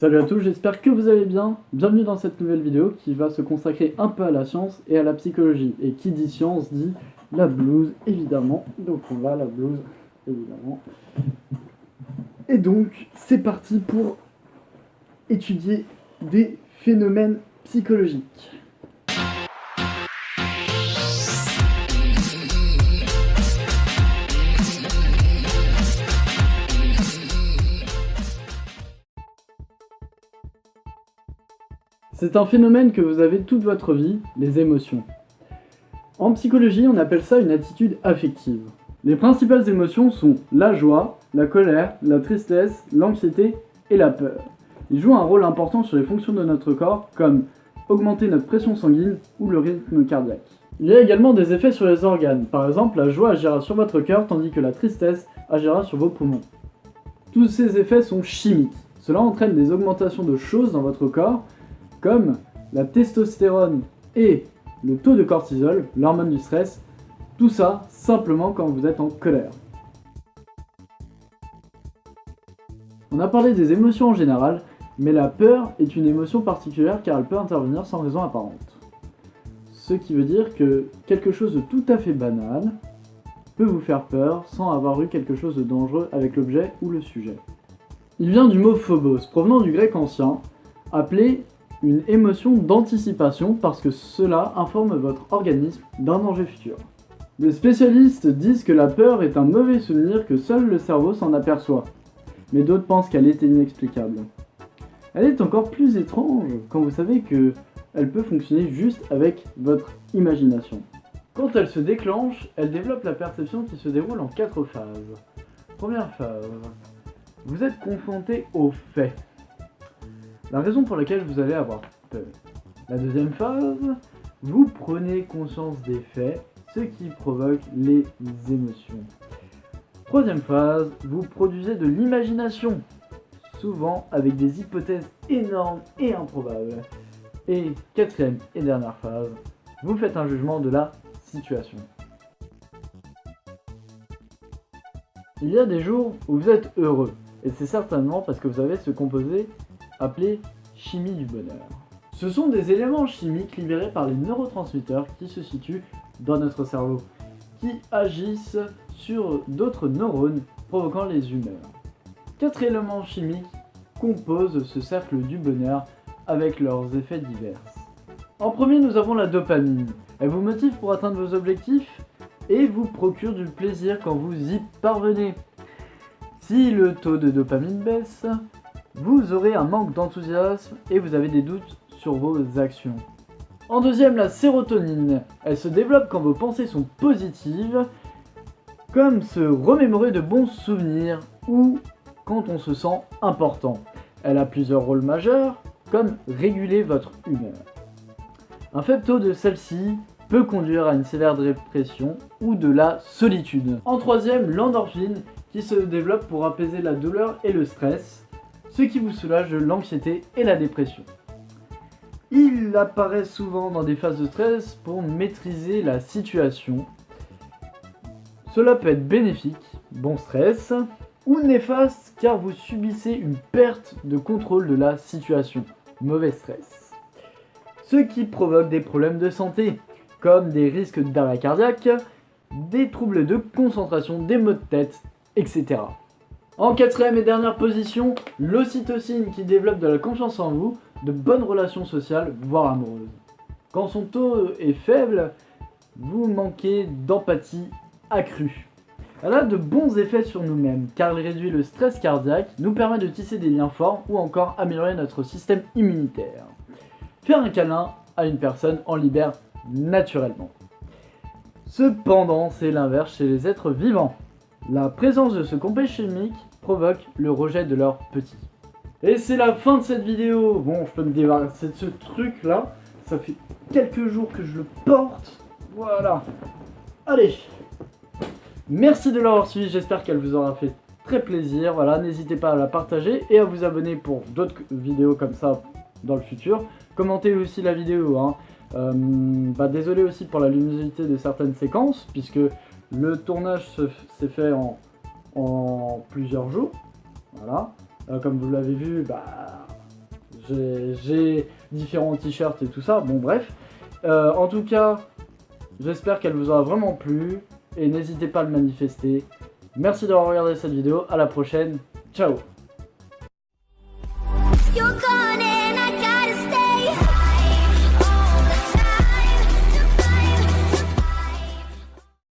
Salut à tous, j'espère que vous allez bien. Bienvenue dans cette nouvelle vidéo qui va se consacrer un peu à la science et à la psychologie. Et qui dit science dit la blouse, évidemment. Donc on va à la blouse, évidemment. Et donc, c'est parti pour étudier des phénomènes psychologiques. C'est un phénomène que vous avez toute votre vie, les émotions. En psychologie, on appelle ça une attitude affective. Les principales émotions sont la joie, la colère, la tristesse, l'anxiété et la peur. Ils jouent un rôle important sur les fonctions de notre corps, comme augmenter notre pression sanguine ou le rythme cardiaque. Il y a également des effets sur les organes. Par exemple, la joie agira sur votre cœur, tandis que la tristesse agira sur vos poumons. Tous ces effets sont chimiques. Cela entraîne des augmentations de choses dans votre corps, comme la testostérone et le taux de cortisol, l'hormone du stress, tout ça simplement quand vous êtes en colère. On a parlé des émotions en général, mais la peur est une émotion particulière car elle peut intervenir sans raison apparente. Ce qui veut dire que quelque chose de tout à fait banal peut vous faire peur sans avoir eu quelque chose de dangereux avec l'objet ou le sujet. Il vient du mot phobos, provenant du grec ancien, appelé une émotion d'anticipation parce que cela informe votre organisme d'un danger futur. Des spécialistes disent que la peur est un mauvais souvenir que seul le cerveau s'en aperçoit, mais d'autres pensent qu'elle est inexplicable. Elle est encore plus étrange quand vous savez que elle peut fonctionner juste avec votre imagination. Quand elle se déclenche, elle développe la perception qui se déroule en 4 phases. Première phase, vous êtes confronté aux faits. La raison pour laquelle vous allez avoir peur. La deuxième phase, vous prenez conscience des faits, ce qui provoque les émotions. Troisième phase, vous produisez de l'imagination, souvent avec des hypothèses énormes et improbables. Et quatrième et dernière phase, vous faites un jugement de la situation. Il y a des jours où vous êtes heureux, et c'est certainement parce que vous avez ce composé appelé chimie du bonheur. Ce sont des éléments chimiques libérés par les neurotransmetteurs qui se situent dans notre cerveau, qui agissent sur d'autres neurones provoquant les humeurs. 4 éléments chimiques composent ce cercle du bonheur avec leurs effets divers. En premier, nous avons la dopamine. Elle vous motive pour atteindre vos objectifs et vous procure du plaisir quand vous y parvenez. Si le taux de dopamine baisse, vous aurez un manque d'enthousiasme et vous avez des doutes sur vos actions. En deuxième, la sérotonine. Elle se développe quand vos pensées sont positives, comme se remémorer de bons souvenirs ou quand on se sent important. Elle a plusieurs rôles majeurs, comme réguler votre humeur. Un faible taux de celle-ci peut conduire à une sévère dépression ou de la solitude. En troisième, l'endorphine qui se développe pour apaiser la douleur et le stress, ce qui vous soulage de l'anxiété et la dépression. Il apparaît souvent dans des phases de stress pour maîtriser la situation. Cela peut être bénéfique, bon stress, ou néfaste car vous subissez une perte de contrôle de la situation, mauvais stress. Ce qui provoque des problèmes de santé, comme des risques d'arrêt cardiaque, des troubles de concentration, des maux de tête, etc. En quatrième et dernière position, l'ocytocine qui développe de la confiance en vous, de bonnes relations sociales, voire amoureuses. Quand son taux est faible, vous manquez d'empathie accrue. Elle a de bons effets sur nous-mêmes, car elle réduit le stress cardiaque, nous permet de tisser des liens forts ou encore améliorer notre système immunitaire. Faire un câlin à une personne en libère naturellement. Cependant, c'est l'inverse chez les êtres vivants. La présence de ce composé chimique provoque le rejet de leurs petits. Et c'est la fin de cette vidéo. Bon, je peux me débarrasser de ce truc là. Ça fait quelques jours que je le porte. Voilà. Allez. Merci de l'avoir suivi. J'espère qu'elle vous aura fait très plaisir. Voilà, n'hésitez pas à la partager et à vous abonner pour d'autres vidéos comme ça dans le futur. Commentez aussi la vidéo. Désolé aussi pour la luminosité de certaines séquences, puisque le tournage s'est fait en plusieurs jours. Voilà. Comme vous l'avez vu, j'ai différents t-shirts et tout ça, bon bref. En tout cas, j'espère qu'elle vous aura vraiment plu, et n'hésitez pas à le manifester. Merci d'avoir regardé cette vidéo, à la prochaine, ciao. You're gonna